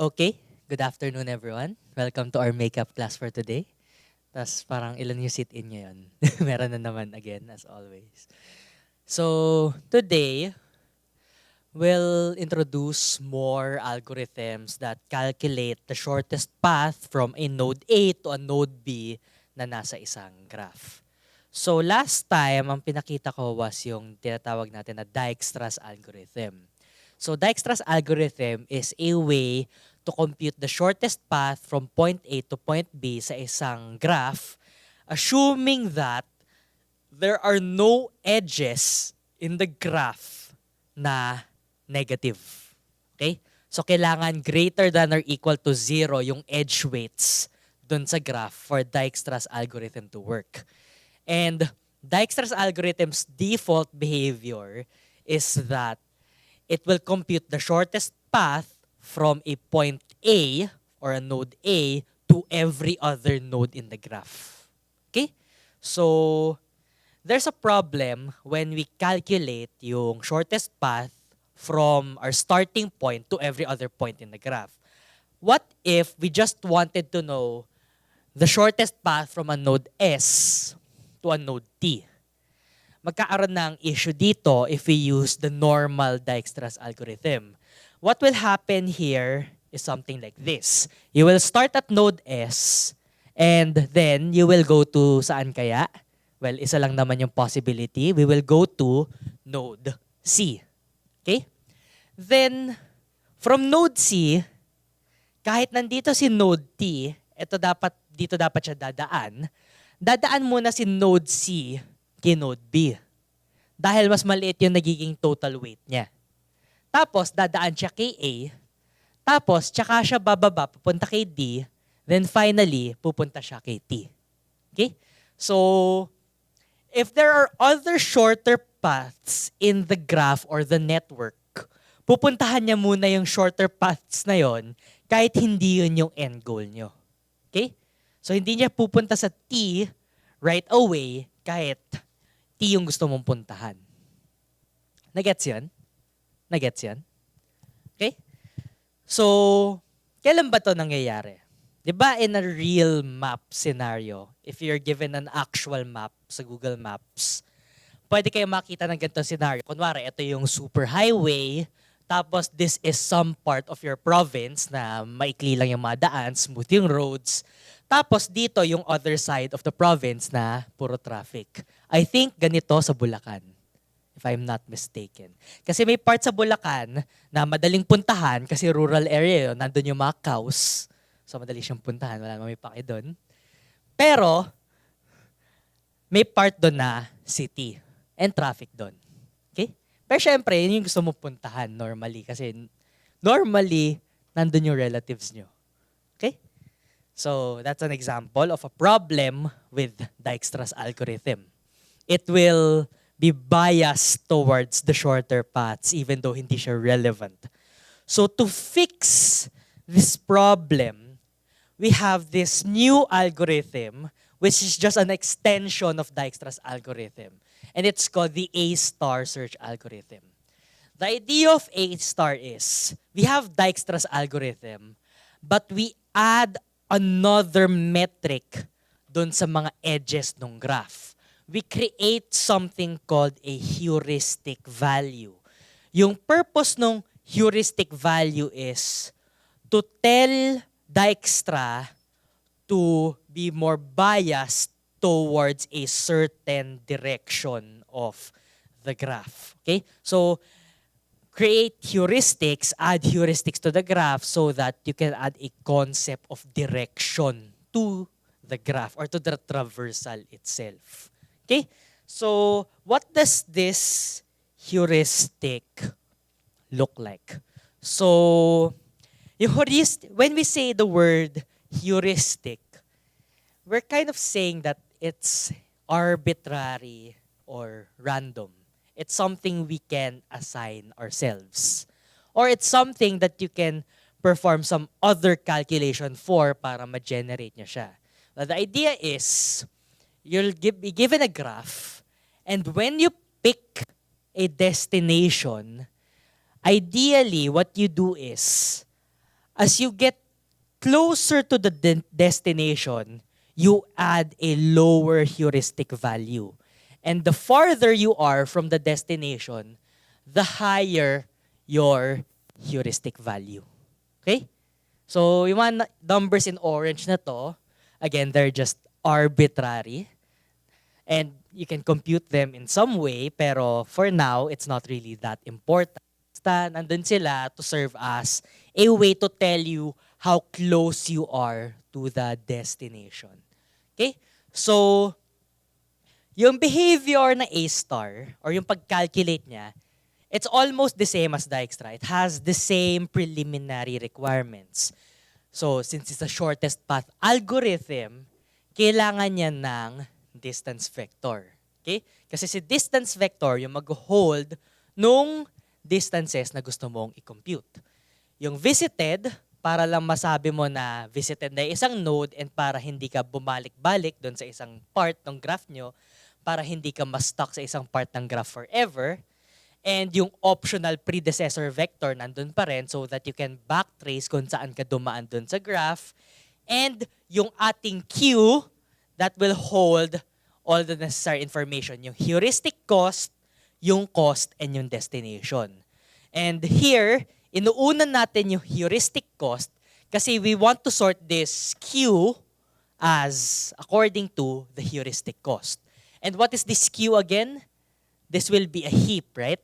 Okay, good afternoon everyone. Welcome to our makeup class for today. Tas parang ilan yung sit-in ngayon? Meron na naman again, as always. So, today, we'll introduce more algorithms that calculate the shortest path from a node A to a node B na nasa isang graph. So, last time, ang pinakita ko was yung tinatawag natin na Dijkstra's algorithm. So, Dijkstra's algorithm is a way to compute the shortest path from point A to point B sa isang graph, assuming that there are no edges in the graph na negative. Okay? So, kailangan greater than or equal to 0 yung edge weights dun sa graph for Dijkstra's algorithm to work. And Dijkstra's algorithm's default behavior is that it will compute the shortest path from a point A or a node A to every other node in the graph. Okay? So, there's a problem when we calculate yung shortest path from our starting point to every other point in the graph. What if we just wanted to know the shortest path from a node S to a node T? Magkakaroon ng issue dito if we use the normal Dijkstra's algorithm. What will happen here is something like this. You will start at node S and then you will go to saan kaya? Well, isa lang naman yung possibility. We will go to node C. Okay? Then, from node C, kahit nandito si node T, dito dapat siya dadaan. Dadaan muna si node C kay node B. Dahil mas maliit yung nagiging total weight niya. Tapos, dadaan siya kay A. Tapos, tsaka siya bababa, pupunta kay D. Then finally, pupunta siya kay T. Okay? So, if there are other shorter paths in the graph or the network, pupuntahan niya muna yung shorter paths na yon kahit hindi yun yung end goal nyo. Okay? So, hindi niya pupunta sa T right away kahit T yung gusto mong puntahan. Nagets yan? Nagets yan? Okay? So, kailan ba to nangyayari? Diba in a real map scenario, if you're given an actual map sa Google Maps, pwede kayo makita ng ganitong scenario. Kunwari, ito yung super highway, tapos this is some part of your province na maikli lang yung mga daan, smooth yung roads. Tapos dito yung other side of the province na puro traffic. I think ganito sa Bulacan, if I'm not mistaken. Kasi may part sa Bulacan na madaling puntahan kasi rural area yun, nandun yung mga cows. So madali siyang puntahan, wala namang may pake doon. Pero may part doon na city and traffic doon. Okay? Pero syempre, yun yung gusto mo puntahan normally kasi normally nandun yung relatives nyo. Okay? So that's an example of a problem with Dijkstra's algorithm. It will be biased towards the shorter paths even though hindi siya relevant. So to fix this problem, we have this new algorithm which is just an extension of Dijkstra's algorithm. And it's called the A-star search algorithm. The idea of A-star is we have Dijkstra's algorithm but we add another metric dun sa mga edges ng graph. We create something called a heuristic value. Yung purpose ng heuristic value is to tell Dijkstra to be more biased towards a certain direction of the graph. Okay? So, create heuristics, add heuristics to the graph so that you can add a concept of direction to the graph or to the traversal itself. Okay? So, what does this heuristic look like? So, when we say the word heuristic, we're kind of saying that it's arbitrary or random. It's something we can assign ourselves. Or it's something that you can perform some other calculation for para ma-generate niya siya. Well, the idea is, you'll be given a graph, and when you pick a destination, ideally what you do is, as you get closer to the destination, you add a lower heuristic value. And the farther you are from the destination, the higher your heuristic value. Okay? So, yung mga numbers in orange na to, again, they're just arbitrary. And you can compute them in some way, pero for now, it's not really that important. Basta nandun sila to serve as a way to tell you how close you are to the destination. Okay? So, yung behavior na A star, or yung pag-calculate niya, it's almost the same as Dijkstra. It has the same preliminary requirements. So, since it's the shortest path algorithm, kailangan niya ng distance vector. Okay? Kasi si distance vector, yung mag-hold nung distances na gusto mong i-compute. Yung visited, para lang masabi mo na visited na isang node and para hindi ka bumalik-balik doon sa isang part ng graph nyo, para hindi ka ma-stuck sa isang part ng graph forever. And yung optional predecessor vector nandun pa rin so that you can backtrace kung saan ka dumaan doon sa graph. And yung ating Q that will hold all the necessary information. Yung heuristic cost, yung cost, and yung destination. And here, inuuna natin yung heuristic cost kasi we want to sort this Q as according to the heuristic cost. And what is this Q again? This will be a heap, right?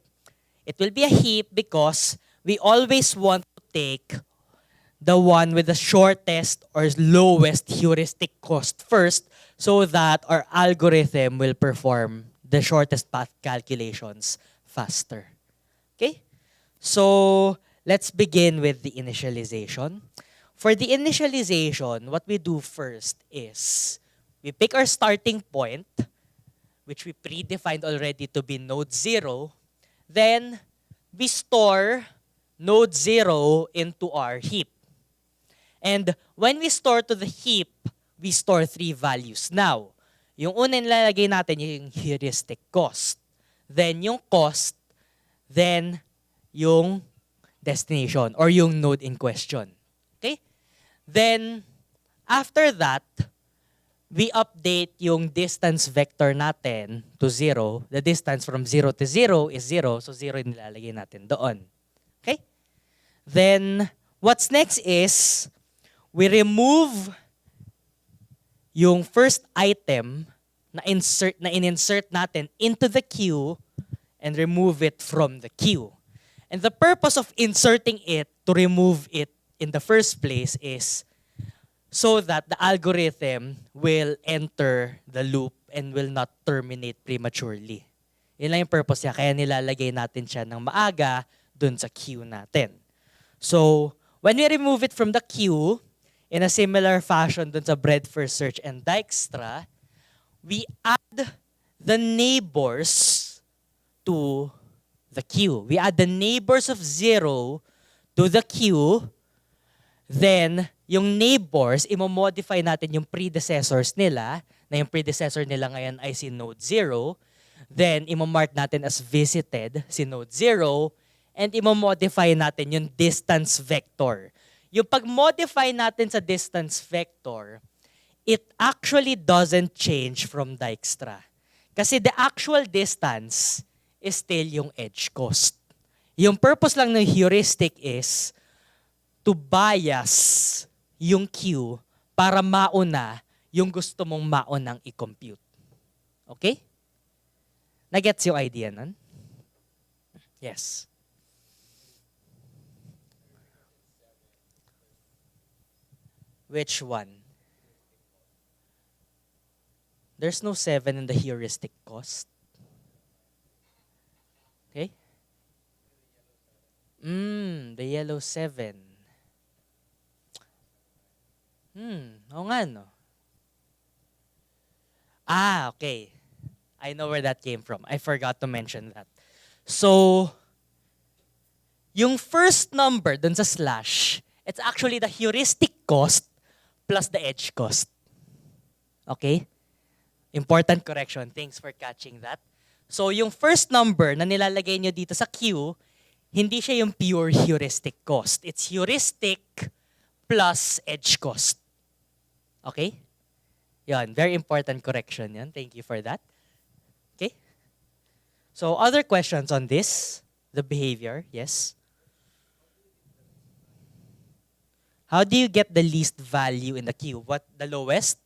It will be a heap because we always want to take the one with the shortest or lowest heuristic cost first so that our algorithm will perform the shortest path calculations faster. Okay? So, let's begin with the initialization. For the initialization, what we do first is we pick our starting point, which we predefined already to be node 0. Then, we store node 0 into our heap. And when we store to the heap, we store 3 values. Now, yung una nilalagay natin yung heuristic cost. Then yung cost, then yung destination or yung node in question. Okay? Then, after that, we update yung distance vector natin to 0. The distance from 0 to 0 is 0, so 0 yung nilalagay natin doon. Okay? Then, what's next is, we remove yung first item na in-insert natin into the queue and remove it from the queue. And the purpose of inserting it to remove it in the first place is so that the algorithm will enter the loop and will not terminate prematurely. Yun lang yung purpose niya. Kaya nilalagay natin siya ng maaga dun sa queue natin. So, when we remove it from the queue, in a similar fashion dun sa breadth first search and Dijkstra, we add the neighbors to the queue. We add the neighbors of 0 to the queue. Then, yung neighbors, imomodify natin yung predecessors nila, na yung predecessor nila ngayon ay si node 0. Then, imomark natin as visited si node 0. And imomodify natin yung distance vector. Yung pag-modify natin sa distance vector, it actually doesn't change from Dijkstra. Kasi the actual distance is still yung edge cost. Yung purpose lang ng heuristic is to bias yung Q para mauna yung gusto mong maunang i-compute. Okay? Nagets yung idea nun? Yes. Which one? There's no 7 in the heuristic cost. Okay? The yellow 7. Oo nga, no? Ah, okay. I know where that came from. I forgot to mention that. So, yung first number dun sa slash, it's actually the heuristic cost plus the edge cost. Okay? Important correction. Thanks for catching that. So, yung first number na nilalagay nyo dito sa Q, hindi siya yung pure heuristic cost. It's heuristic plus edge cost. Okay? Yan, very important correction yan. Thank you for that. Okay? So, other questions on this? The behavior, yes? How do you get the least value in the queue? What, the lowest?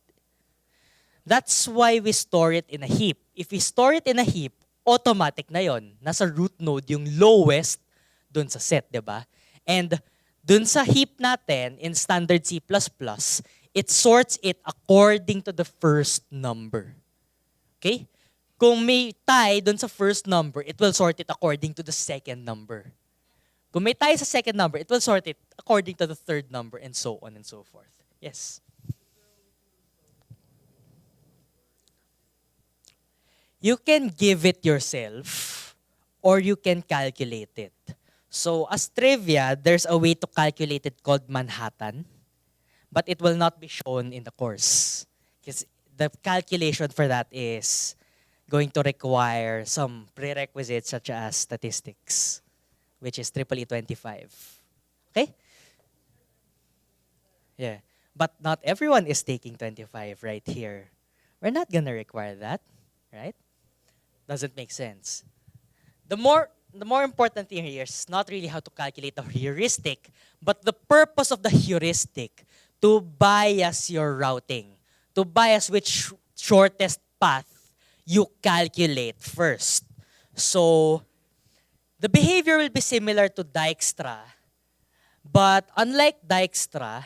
That's why we store it in a heap. If we store it in a heap, automatic na yon. Nasa root node yung lowest dun sa set, di ba? And dun sa heap natin, in standard C++, it sorts it according to the first number. Okay? Kung may tie dun sa first number, it will sort it according to the second number. Kung may tie sa second number, it will sort it according to the third number, and so on and so forth. Yes? You can give it yourself, or you can calculate it. So as trivia, there's a way to calculate it called Manhattan, but it will not be shown in the course. Because the calculation for that is going to require some prerequisites such as statistics, which is EEE 25. Okay? Yeah. But not everyone is taking 25 right here. We're not gonna require that, right? Doesn't make sense. The more important thing here is not really how to calculate the heuristic, but the purpose of the heuristic to bias your routing, to bias which shortest path you calculate first. So the behavior will be similar to Dijkstra, but unlike Dijkstra,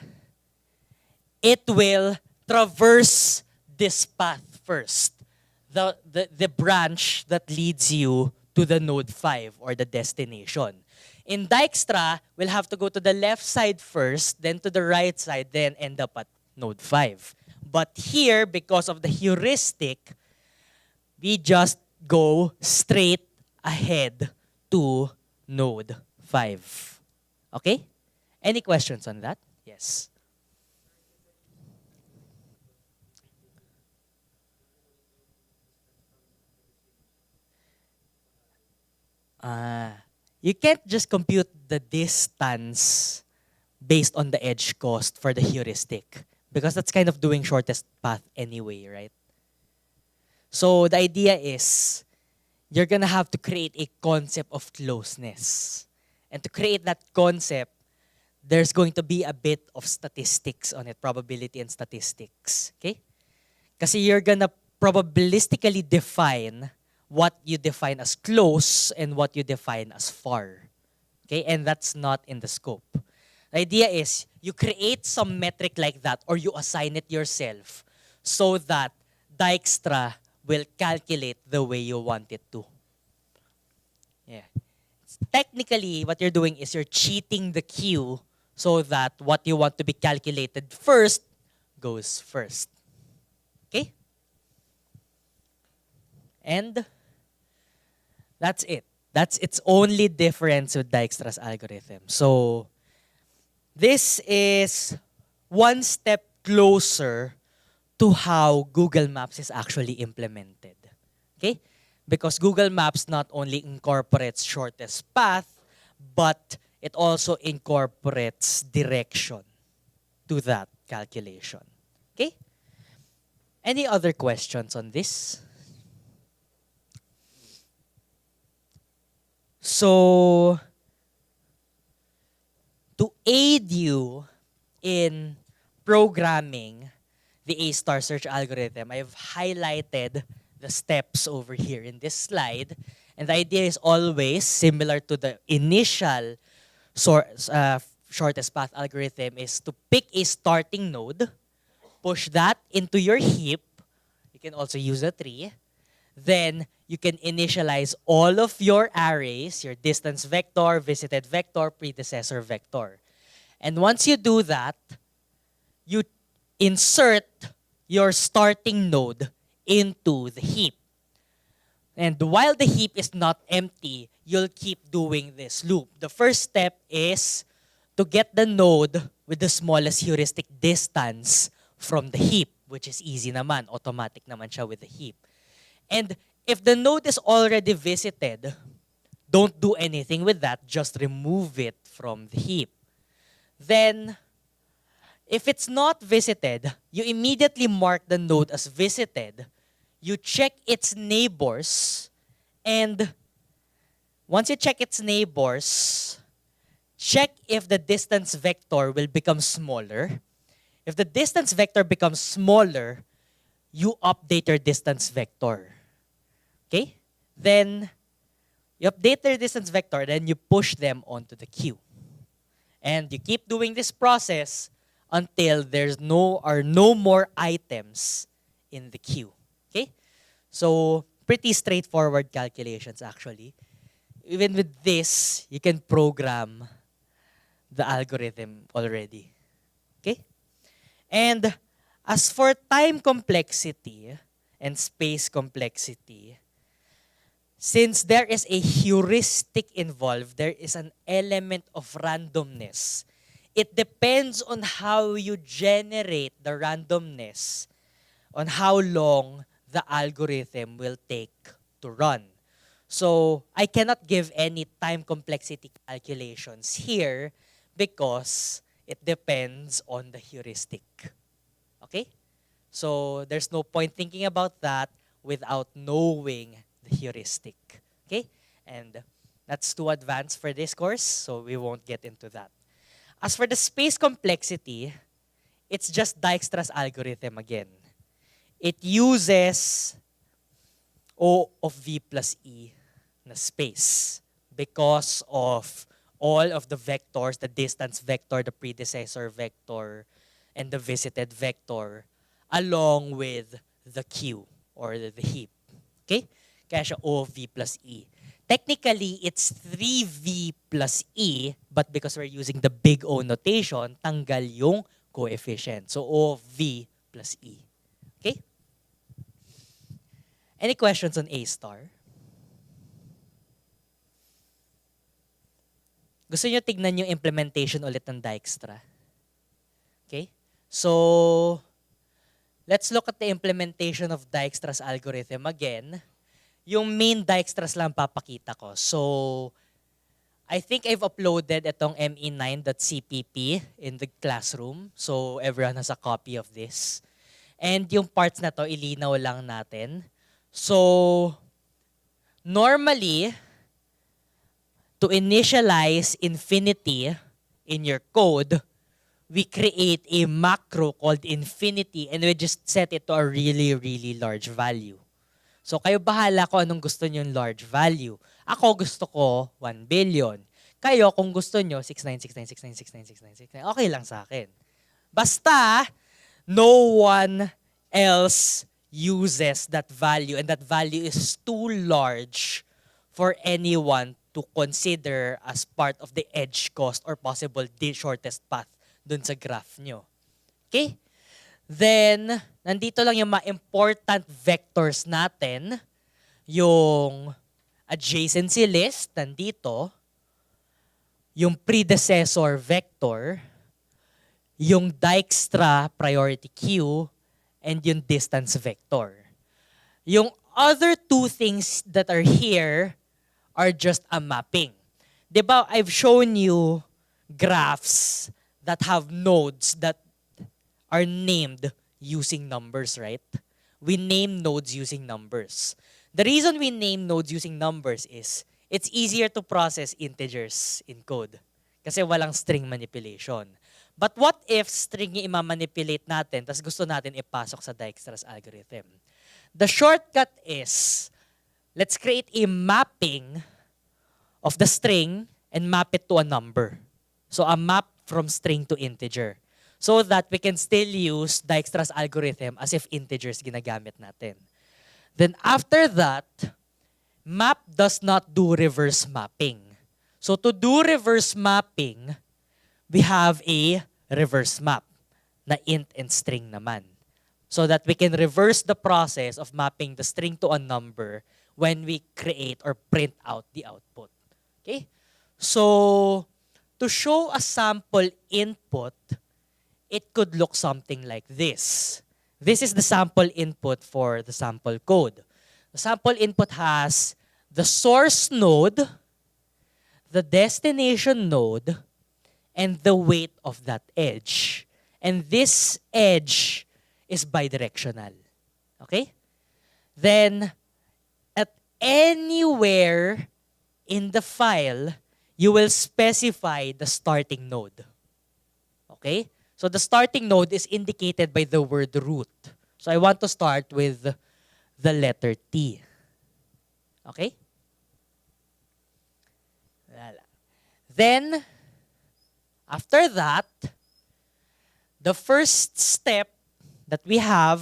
it will traverse this path first. The branch that leads you to the node 5 or the destination. In Dijkstra, we'll have to go to the left side first, then to the right side, then end up at node 5. But here, because of the heuristic, we just go straight ahead to node 5. Okay? Any questions on that? Yes. You can't just compute the distance based on the edge cost for the heuristic, because that's kind of doing shortest path anyway, right? So the idea is you're gonna have to create a concept of closeness. And to create that concept, there's going to be a bit of statistics on it, probability and statistics. Okay? Kasi you're gonna probabilistically define what you define as close and what you define as far. Okay? And that's not in the scope. The idea is you create some metric like that, or you assign it yourself so that Dijkstra will calculate the way you want it to. Yeah. Technically, what you're doing is you're cheating the queue so that what you want to be calculated first goes first. Okay? And that's it. That's its only difference with Dijkstra's algorithm. So this is one step closer to how Google Maps is actually implemented. Okay? Because Google Maps not only incorporates shortest path, but it also incorporates direction to that calculation. Okay? Any other questions on this? So, to aid you in programming the A-star search algorithm, I have highlighted the steps over here in this slide. And the idea is always similar to the initial shortest path algorithm, is to pick a starting node, push that into your heap. You can also use a tree. Then you can initialize all of your arrays, your distance vector, visited vector, predecessor vector. And once you do that, you insert your starting node into the heap. And while the heap is not empty, you'll keep doing this loop. The first step is to get the node with the smallest heuristic distance from the heap, which is easy naman, automatic naman siya with the heap. And if the node is already visited, don't do anything with that, just remove it from the heap. Then, If it's not visited, you immediately mark the node as visited. You check its neighbors, and once you check its neighbors, check if the distance vector will become smaller. If the distance vector becomes smaller, you update your distance vector. Okay? Then, you update their distance vector, then you push them onto the queue. And you keep doing this process until there's no more items in the queue. Okay? So, pretty straightforward calculations actually. Even with this, you can program the algorithm already. Okay? And as for time complexity and space complexity, since there is a heuristic involved, there is an element of randomness. It depends on how you generate the randomness, on how long the algorithm will take to run. So I cannot give any time complexity calculations here because it depends on the heuristic. Okay? So there's no point thinking about that without knowing the heuristic. Okay? And that's too advanced for this course, so we won't get into that. As for the space complexity, it's just Dijkstra's algorithm again. It uses O of V plus E na space because of all of the vectors, the distance vector, the predecessor vector, and the visited vector, along with the queue or the heap. Okay? Kaya siya O of V plus E. Technically, it's 3V plus E, but because we're using the big O notation, tanggal yung coefficient. So O of V plus E. Okay? Any questions on A star? Gusto niyo tignan yung implementation ulit ng Dijkstra? Okay? So, let's look at the implementation of Dijkstra's algorithm again. Yung main Dijkstra's lang papakita ko. So, I think I've uploaded itong me9.cpp in the classroom. So, everyone has a copy of this. And yung parts na to, ilinaw lang natin. So, normally, to initialize infinity in your code, we create a macro called infinity and we just set it to a really, really large value. So kayo bahala kung anong gusto nyo yung large value. Ako gusto ko 1 billion. Kayo kung gusto nyo 6969696969, okay lang sa akin. Basta, no one else uses that value and that value is too large for anyone to consider as part of the edge cost or possible the shortest path dun sa graph nyo. Okay? Then, nandito lang yung mga important vectors natin. Yung adjacency list, nandito. Yung predecessor vector. Yung Dijkstra priority queue. And yung distance vector. Yung other two things that are here are just a mapping. Diba, I've shown you graphs that have nodes that are named using numbers, right? We name nodes using numbers. The reason we name nodes using numbers is it's easier to process integers in code kasi walang string manipulation. But what if string yung ima-manipulate natin tas gusto natin ipasok sa Dijkstra's algorithm? The shortcut is let's create a mapping of the string and map it to a number. So a map from string to integer. So that we can still use Dijkstra's algorithm as if integers ginagamit natin. Then after that, map does not do reverse mapping. So to do reverse mapping, we have a reverse map na int and string naman. So that we can reverse the process of mapping the string to a number when we create or print out the output. Okay? So, to show a sample input, it could look something like this. This is the sample input for the sample code. The sample input has the source node, the destination node, and the weight of that edge. And this edge is bidirectional. Okay? Then, at anywhere in the file, you will specify the starting node. Okay? So the starting node is indicated by the word root. So I want to start with the letter T. Okay? Then, after that, the first step that we have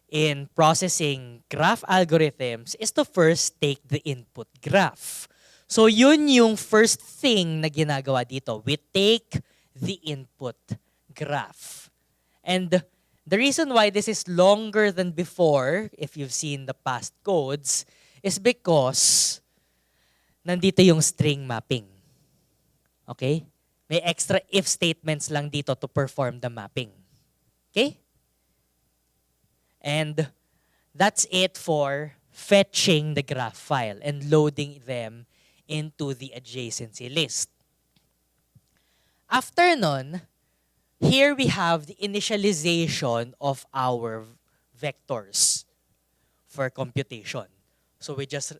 in processing graph algorithms is to first take the input graph. So yun yung first thing na ginagawa dito. We take the input graph. And the reason why this is longer than before, if you've seen the past codes, is because nandito yung string mapping. Okay? May extra if statements lang dito to perform the mapping. Okay? And that's it for fetching the graph file and loading them into the adjacency list. After nun, here we have the initialization of our vectors for computation. So we just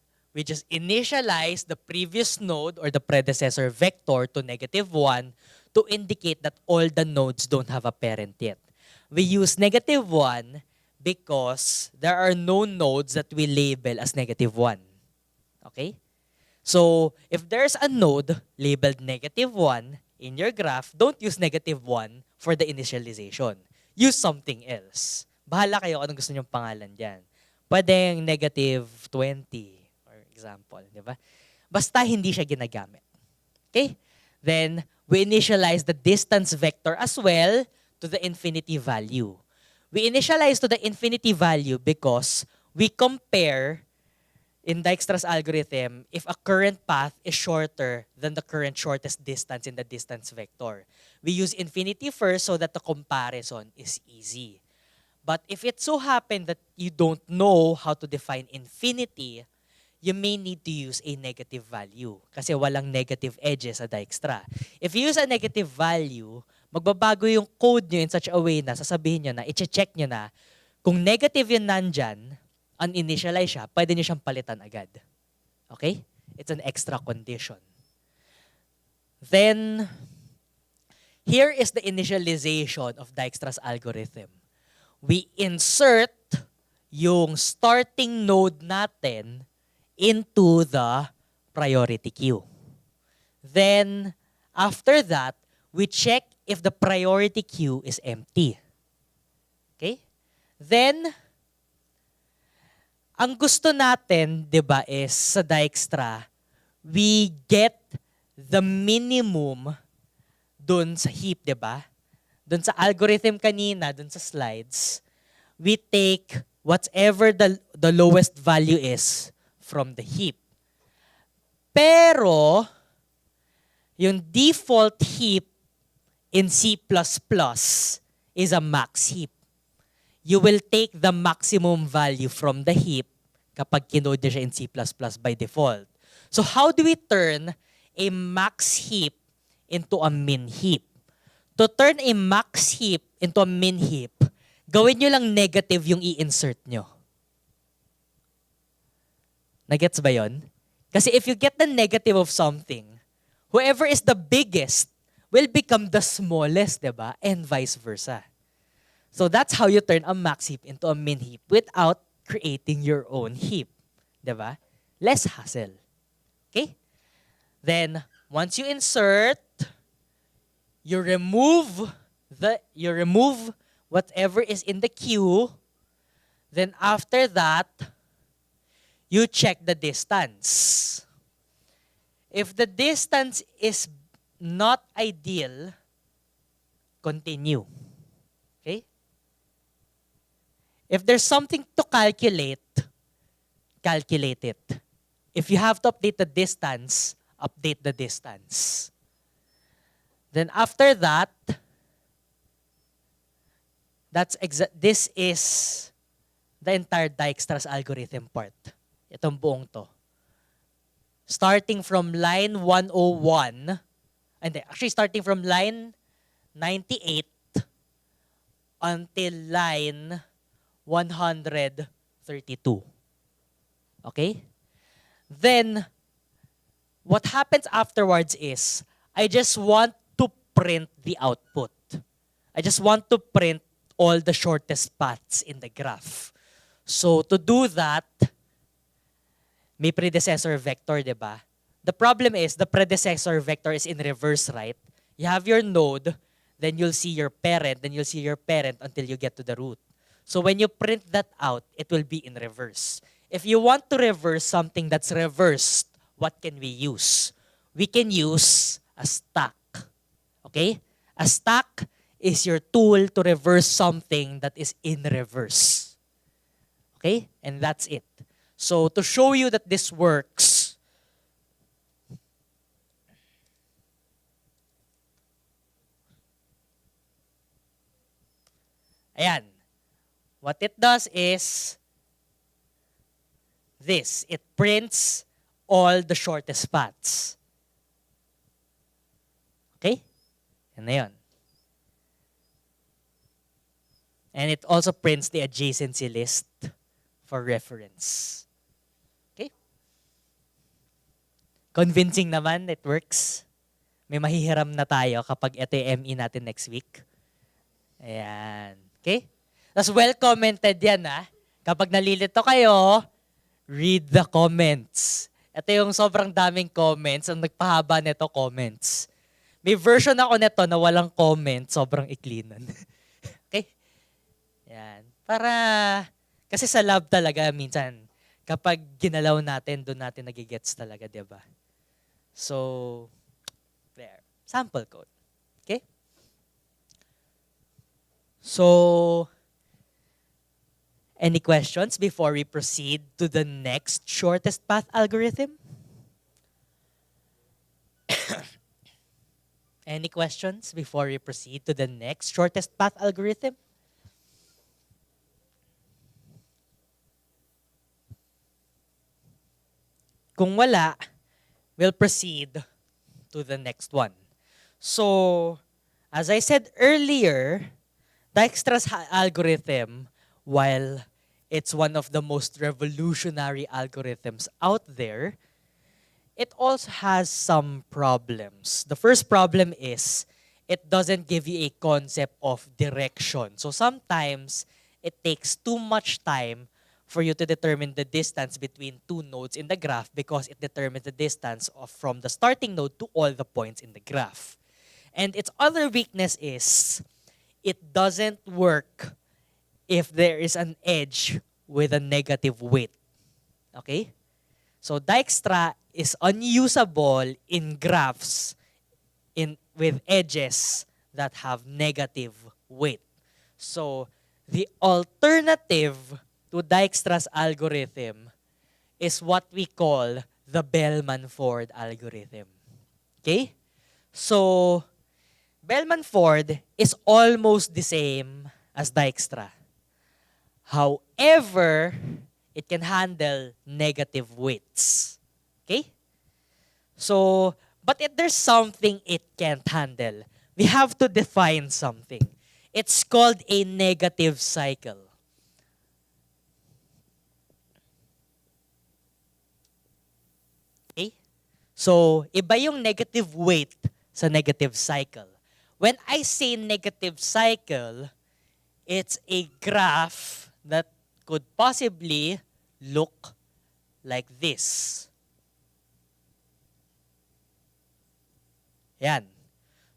initialize the previous node or the predecessor vector to -1 to indicate that all the nodes don't have a parent yet. We use -1 because there are no nodes that we label as -1. Okay? So if there's a node labeled -1 in your graph, don't use -1 for the initialization. Use something else. Bahala kayo anong gusto nyong pangalan dyan. Pwedeng -20, for example. Di ba? Basta hindi siya ginagamit. Okay? Then, we initialize the distance vector as well to the infinity value. We initialize to the infinity value because we compare in Dijkstra's algorithm if a current path is shorter than the current shortest distance in the distance vector. We use infinity first so that the comparison is easy. But if it so happened that you don't know how to define infinity, you may need to use a negative value kasi walang negative edges sa Dijkstra. If you use a negative value, magbabago yung code nyo in such a way na sasabihin nyo na, i-check nyo na, kung negative yun nandyan, uninitialize siya, pwede nyo siyang palitan agad. Okay? It's an extra condition. Then, here is the initialization of Dijkstra's algorithm. We insert yung starting node natin into the priority queue. Then, after that, we check if the priority queue is empty. Okay? Then, ang gusto natin, di ba, is sa Dijkstra, we get the minimum dun sa heap, di ba? Dun sa algorithm kanina, dun sa slides, we take whatever the lowest value is from the heap. Pero, yung default heap in C++ is a max heap. You will take the maximum value from the heap kapag kinode niya siya in C++ by default. So how do we turn a max heap into a min heap? To turn a max heap into a min heap, gawin nyo lang negative yung i-insert nyo. Nagets ba yon? Kasi if you get the negative of something, whoever is the biggest will become the smallest, diba? And vice versa. So that's how you turn a max heap into a min heap without creating your own heap. Diba? Less hassle. Okay? Then, once you insert, you remove whatever is in the queue. Then after that, you check the distance. If the distance is not ideal, continue. Okay? If there's something to calculate, calculate it. If you have to update the distance, update the distance. Then after that, this is the entire Dijkstra's algorithm part. Itong buong to. Starting from line 101, actually starting from line 98 until line 132. Okay? Then, what happens afterwards is, I just want to print the output. I just want to print all the shortest paths in the graph. So, to do that, may predecessor vector, di ba? The problem is, the predecessor vector is in reverse, right? You have your node, then you'll see your parent, then you'll see your parent until you get to the root. So when you print that out, it will be in reverse. If you want to reverse something that's reversed, what can we use? We can use a stack. Okay? A stack is your tool to reverse something that is in reverse. Okay? And that's it. So to show you that this works, ayan. What it does is this. It prints all the shortest paths. Okay? Yan na yun. And it also prints the adjacency list for reference. Okay? Convincing naman, it works. May mahihiram na tayo kapag ito yung ME natin next week. Ayan. Okay? Tapos well-commented yan, ha? Kapag nalilito kayo, read the comments. Ito yung sobrang daming comments. Ang nagpahaba nito, comments. May version ako nito na walang comment, sobrang ikli nun. Okay? Yan. Para, kasi sa lab talaga, minsan, kapag ginalaw natin, doon natin nagigets talaga, di ba? So, there. Sample code. Okay? So, any questions before we proceed to the next shortest path algorithm? Any questions before we proceed to the next shortest path algorithm? Kung wala, we'll proceed to the next one. So, as I said earlier, Dijkstra's algorithm, while it's one of the most revolutionary algorithms out there, it also has some problems. The first problem is it doesn't give you a concept of direction. So sometimes it takes too much time for you to determine the distance between two nodes in the graph because it determines the distance from the starting node to all the points in the graph. And its other weakness is it doesn't work if there is an edge with a negative weight. Okay? So Dijkstra is unusable in graphs with edges that have negative weight. So the alternative to Dijkstra's algorithm is what we call the Bellman-Ford algorithm. Okay? So Bellman-Ford is almost the same as Dijkstra. However, it can handle negative weights. Okay? So, but if there's something it can't handle, we have to define something. It's called a negative cycle. Okay? So, iba yung negative weight sa negative cycle. When I say negative cycle, it's a graph that could possibly look like this. Yan.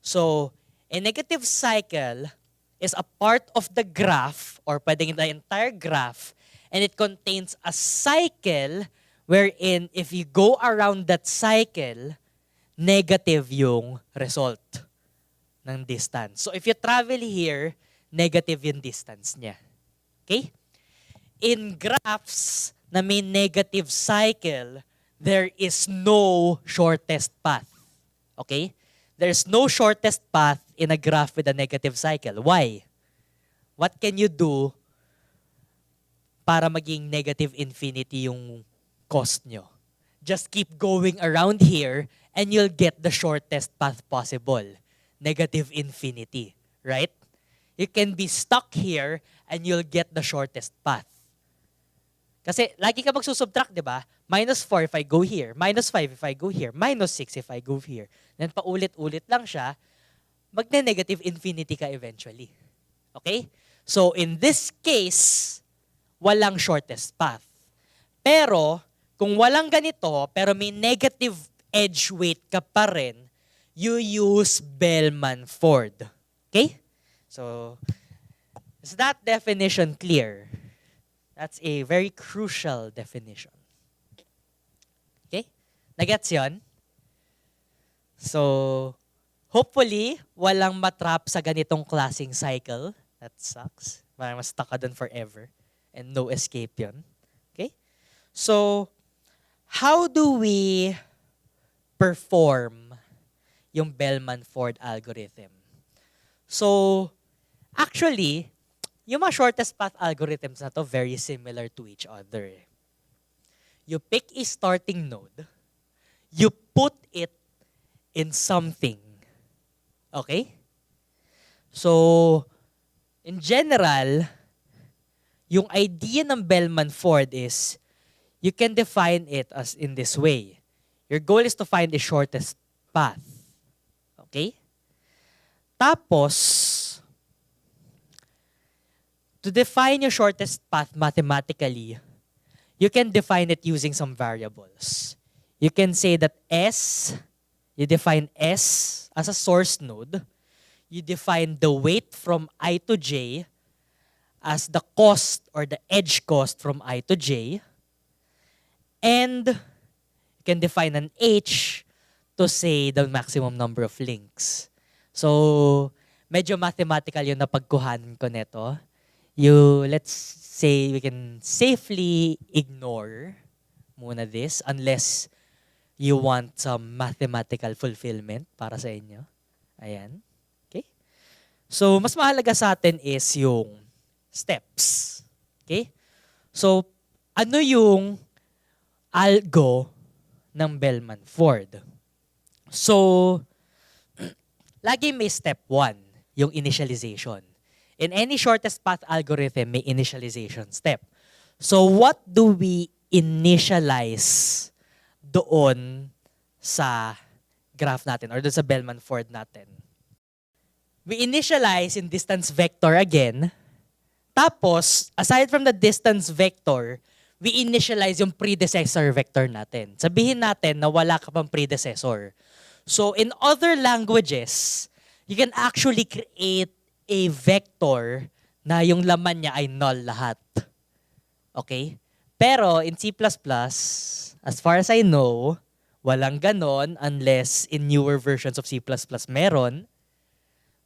So, a negative cycle is a part of the graph or pwedeng the entire graph, and it contains a cycle wherein if you go around that cycle, negative yung result ng distance. So if you travel here, negative yung distance niya. Okay? In graphs na may negative cycle, there is no shortest path. Okay? There's no shortest path in a graph with a negative cycle. Why? What can you do para maging negative infinity yung cost nyo? Just keep going around here and you'll get the shortest path possible. Negative infinity, right? You can be stuck here and you'll get the shortest path. Kasi lagi ka magsusubtract, di ba? -4 if I go here, -5 if I go here, -6 if I go here. Then paulit-ulit lang siya, magne-negative infinity ka eventually. Okay? So in this case, walang shortest path. Pero, kung walang ganito, pero may negative edge weight ka pa rin, you use Bellman-Ford. Okay? So, is that definition clear? That's a very crucial definition. Okay? Nagets yun? So, hopefully, walang matrap sa ganitong klaseng cycle. That sucks. Parang mas stuck ka dun forever. And no escape yun. Okay? So, how do we perform yung Bellman-Ford algorithm? So, actually, yung mga shortest path algorithms na to very similar to each other. You pick a starting node, you put it in something. Okay? So, in general, yung idea ng Bellman-Ford is you can define it as in this way. Your goal is to find the shortest path. Okay? Tapos, to define your shortest path mathematically, you can define it using some variables. You can say that you define S as a source node. You define the weight from I to J as the cost or the edge cost from I to J. And you can define an H to say the maximum number of links. So, medyo mathematical yung napagkuhanan ko neto. Let's say we can safely ignore muna this unless you want some mathematical fulfillment para sa inyo. Ayan. Okay? So, mas mahalaga sa atin is yung steps. Okay? So, ano yung algo ng Bellman-Ford? So, lagi may step 1, yung initialization. In any shortest path algorithm, may initialization step. So what do we initialize doon sa graph natin or doon sa Bellman-Ford natin? We initialize in distance vector again. Tapos, aside from the distance vector, we initialize yung predecessor vector natin. Sabihin natin na wala ka pang predecessor. So in other languages, you can actually create a vector na yung laman niya ay null lahat. Okay? Pero in C++, as far as I know, walang ganon unless in newer versions of C++ meron.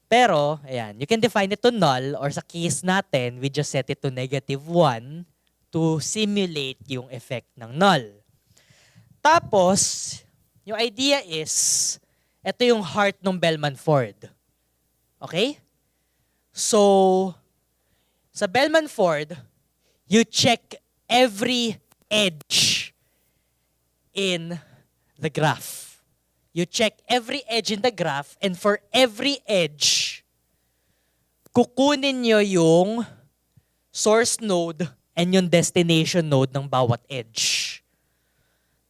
Pero, ayan, you can define it to null or sa case natin, we just set it to -1 to simulate yung effect ng null. Tapos, yung idea is, ito yung heart ng Bellman-Ford. Okay? So, sa Bellman-Ford, you check every edge in the graph. You check every edge in the graph and for every edge, kukunin nyo yung source node and yung destination node ng bawat edge.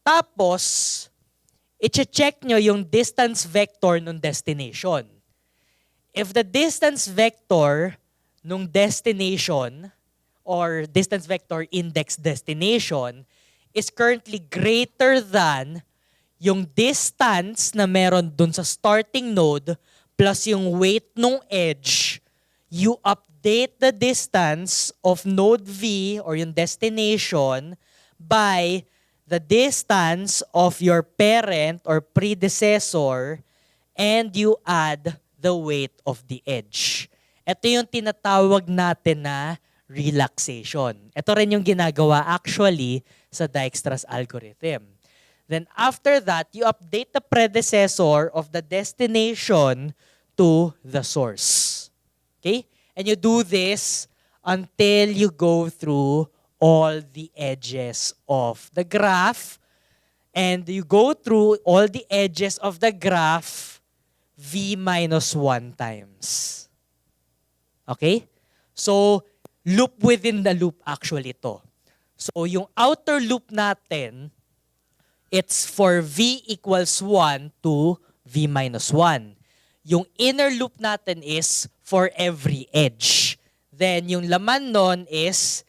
Tapos, i-check nyo yung distance vector ng destination. If the distance vector nung destination or distance vector index destination is currently greater than yung distance na meron dun sa starting node plus yung weight nung edge, you update the distance of node V or yung destination by the distance of your parent or predecessor and you add the weight of the edge. Ito yung tinatawag natin na relaxation. Ito rin yung ginagawa actually sa Dijkstra's algorithm. Then after that, you update the predecessor of the destination to the source. Okay? And you do this until you go through all the edges of the graph. And you go through all the edges of the graph V minus 1 times. Okay? So, loop within the loop actually to. So, yung outer loop natin, it's for v equals 1 to v minus 1. Yung inner loop natin is for every edge. Then, yung laman nun is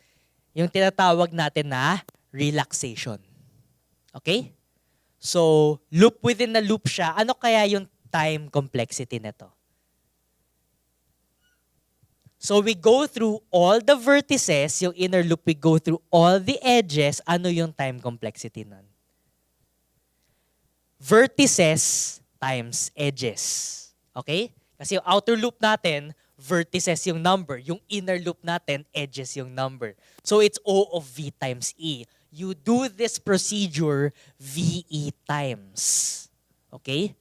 yung tinatawag natin na relaxation. Okay? So, loop within a loop siya. Ano kaya yung time complexity nito? So, we go through all the vertices, yung inner loop, we go through all the edges. Ano yung time complexity nun? Vertices times edges. Okay? Kasi yung outer loop natin, vertices yung number. Yung inner loop natin, edges yung number. So, it's O of V times E. You do this procedure VE times. Okay?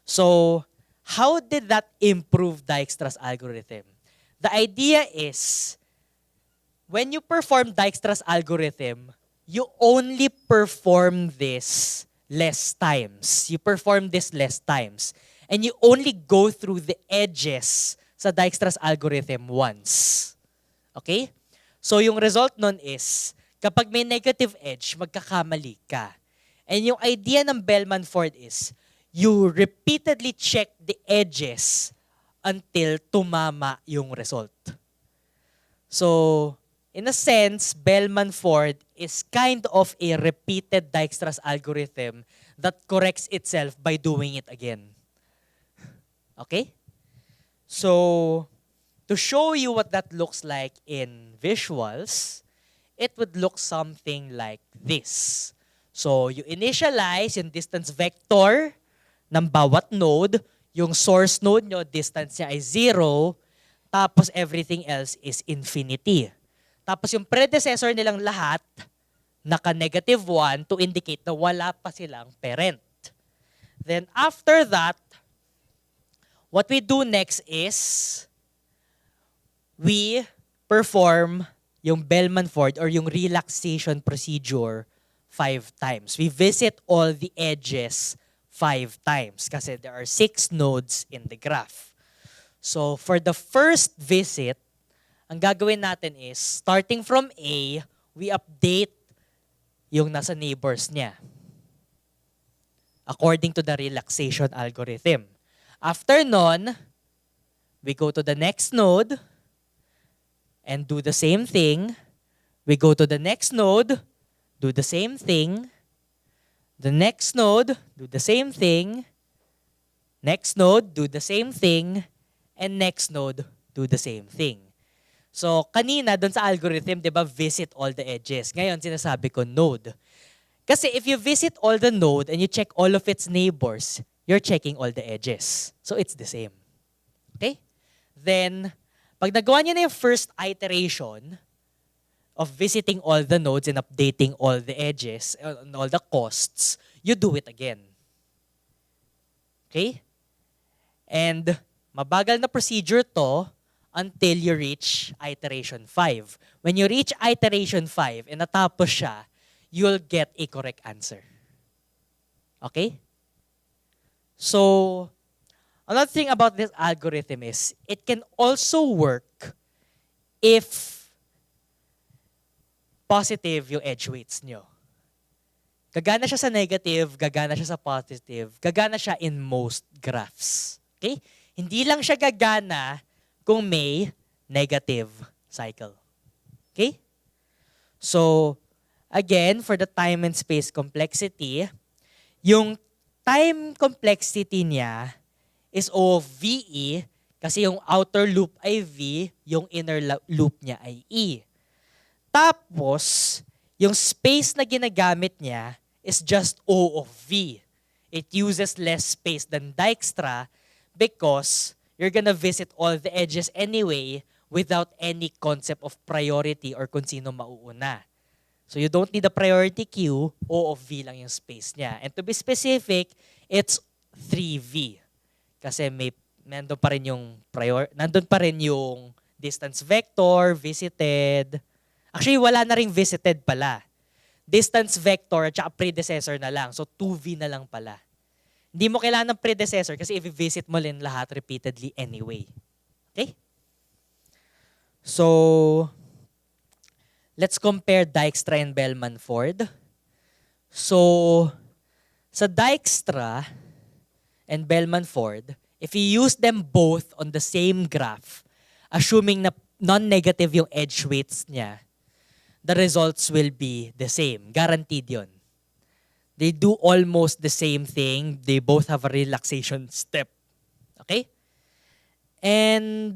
So, how did that improve Dijkstra's algorithm? The idea is, when you perform Dijkstra's algorithm, you only perform this less times. You perform this less times. And you only go through the edges sa Dijkstra's algorithm once. Okay? So, yung result nun is, kapag may negative edge, magkakamali ka. And yung idea ng Bellman-Ford is, you repeatedly check the edges until tumama yung result. So, in a sense, Bellman-Ford is kind of a repeated Dijkstra's algorithm that corrects itself by doing it again. Okay? So, to show you what that looks like in visuals, it would look something like this. So, you initialize yung distance vector ng bawat node. Yung source node nyo, distance niya ay 0. Tapos everything else is infinity. Tapos yung predecessor nilang lahat, naka-negative 1 to indicate na wala pa silang parent. Then after that, what we do next is, we perform yung Bellman-Ford or yung relaxation procedure 5 times. We visit all the edges 5 times kasi there are 6 nodes in the graph. So for the first visit, ang gagawin natin is, starting from A, we update yung nasa neighbors niya according to the relaxation algorithm. After nun, we go to the next node and do the same thing. We go to the next node, do the same thing. The next node, do the same thing. Next node, do the same thing. And next node, do the same thing. So, kanina, dun sa algorithm, di ba, visit all the edges. Ngayon, sinasabi ko node. Kasi if you visit all the node and you check all of its neighbors, you're checking all the edges. So, it's the same. Okay? Then, pag nagawa niyo na yung first iteration of visiting all the nodes and updating all the edges and all the costs, you do it again. Okay? And mabagal na procedure to until you reach iteration 5. When you reach iteration 5 and natapos siya, you'll get a correct answer. Okay? So, another thing about this algorithm is, it can also work if positive yung edge weights nyo. Gagana siya sa negative, gagana siya sa positive, gagana siya in most graphs. Okay? Hindi lang siya gagana kung may negative cycle. Okay? So, again, for the time and space complexity, yung time complexity niya is O of VE kasi yung outer loop ay V, yung inner loop niya ay E. Tapos, yung space na ginagamit niya is just O of V. It uses less space than Dijkstra because you're gonna visit all the edges anyway without any concept of priority or kung sino mauuna. So you don't need a priority queue, O of V lang yung space niya. And to be specific, it's 3V. Kasi nandun pa rin yung distance vector, visited. Actually, wala na ring visited pala. Distance vector at saka predecessor na lang. So 2V na lang pala. Hindi mo kailangan ng predecessor kasi i-visit mo rin lahat repeatedly anyway. Okay? So, let's compare Dijkstra and Bellman-Ford. So, sa Dijkstra and Bellman-Ford, if you use them both on the same graph, assuming na non-negative yung edge weights niya, the results will be the same. Guaranteed yun. They do almost the same thing. They both have a relaxation step. Okay? And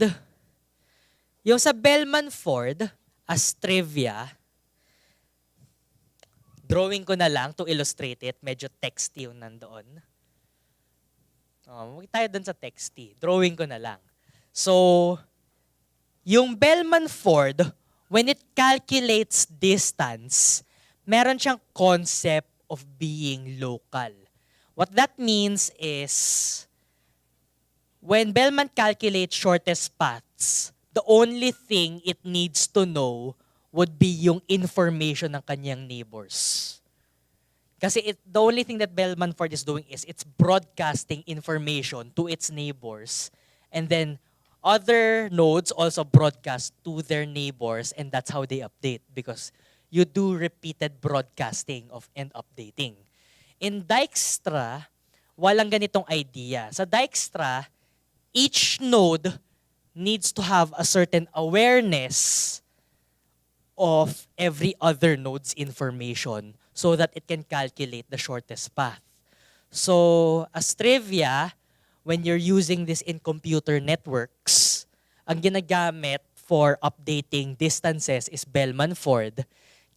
yung sa Bellman-Ford, as trivia, drawing ko na lang to illustrate it. Medyo texty yung nandoon. Huwag tayo dun sa texty. Drawing ko na lang. So, yung Bellman-Ford, when it calculates distance, meron siyang concept of being local. What that means is, when Bellman calculates shortest paths, the only thing it needs to know would be yung information ng kanyang neighbors. Kasi the only thing that Bellman-Ford is doing is it's broadcasting information to its neighbors, and then other nodes also broadcast to their neighbors, and that's how they update because you do repeated broadcasting of and updating. In Dijkstra, walang ganitong idea. Sa Dijkstra, each node needs to have a certain awareness of every other node's information so that it can calculate the shortest path. So, as trivia, when you're using this in computer networks, ang ginagamit for updating distances is Bellman-Ford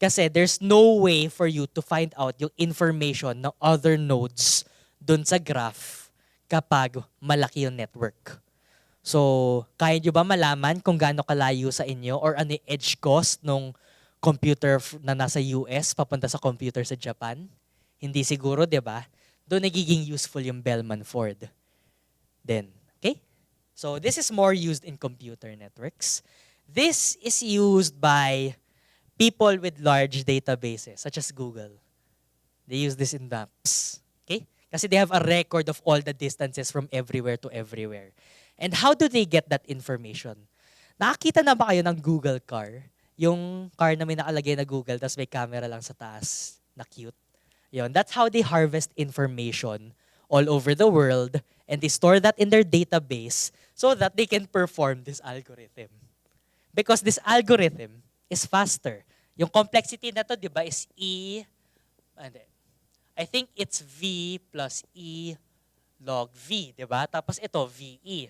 kasi there's no way for you to find out yung information ng other nodes dun sa graph kapag malaki yung network. So, kaya nyo ba malaman kung gaano kalayo sa inyo or ano yung edge cost nung computer na nasa US papunta sa computer sa Japan? Hindi siguro, di ba? Doon nagiging useful yung Bellman-Ford. Then, okay? So, this is more used in computer networks. This is used by people with large databases, such as Google. They use this in maps. Okay? Kasi they have a record of all the distances from everywhere to everywhere. And how do they get that information? Nakakita na ba kayo ng Google car? Yung car na may nakalagay na Google, tapos may camera lang sa taas na cute. Yun, that's how they harvest information all over the world, and they store that in their database so that they can perform this algorithm. Because this algorithm is faster. Yung complexity na to, di ba, is I think it's V plus E log V, di ba? Tapos ito, VE.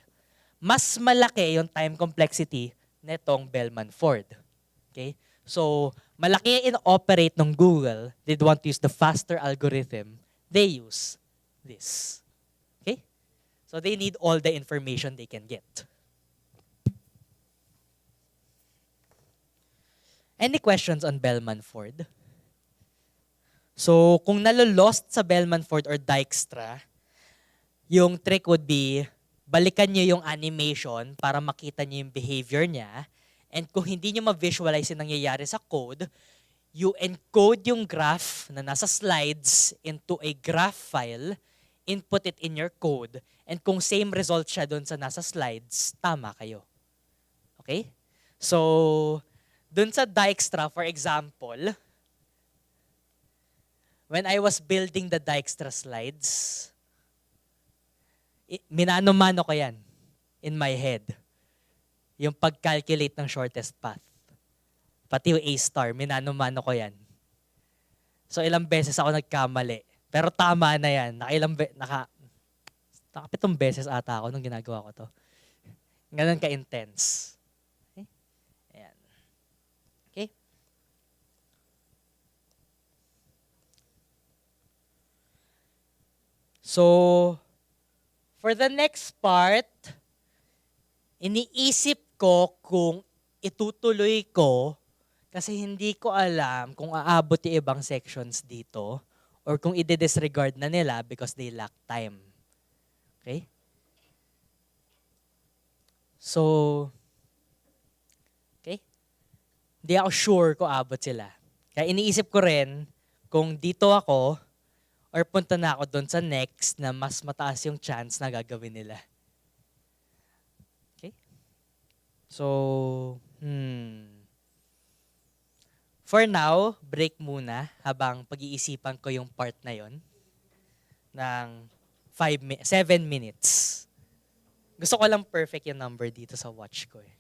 Mas malaki yung time complexity netong Bellman-Ford. Okay? So, malaki in-operate ng Google. They'd want to use the faster algorithm. They use this. Okay? So, they need all the information they can get. Any questions on Bellman-Ford? So, kung nalolost sa Bellman-Ford or Dijkstra, yung trick would be, balikan nyo yung animation para makita nyo yung behavior niya. And kung hindi nyo ma-visualize yung nangyayari sa code, you encode yung graph na nasa slides into a graph file, input it in your code, and kung same result siya doon sa nasa slides, tama kayo. Okay? So, doon sa Dijkstra, for example, when I was building the Dijkstra slides, minano-mano ko yan in my head. Yung pag-calculate ng shortest path. Pati yung A-star, minano-mano ko yan. So ilang beses ako nagkamali. Pero tama na yan. Nakapitong beses ata ako nung ginagawa ko to. Ganun ka-intense. Okay? Ayan. Okay? So, for the next part, iniisip ko kung itutuloy ko kasi hindi ko alam kung aabot yung ibang sections dito or kung i-disregard na nila because they lack time. Okay? So, okay? Hindi ako sure kung aabot sila. Kaya iniisip ko rin kung dito ako or punta na ako doon sa next na mas mataas yung chance na gagawin nila. Okay? So, For now, break muna habang pag-iisipan ko yung part na yon ng 7 minutes. Gusto ko lang perfect yung number dito sa watch ko eh.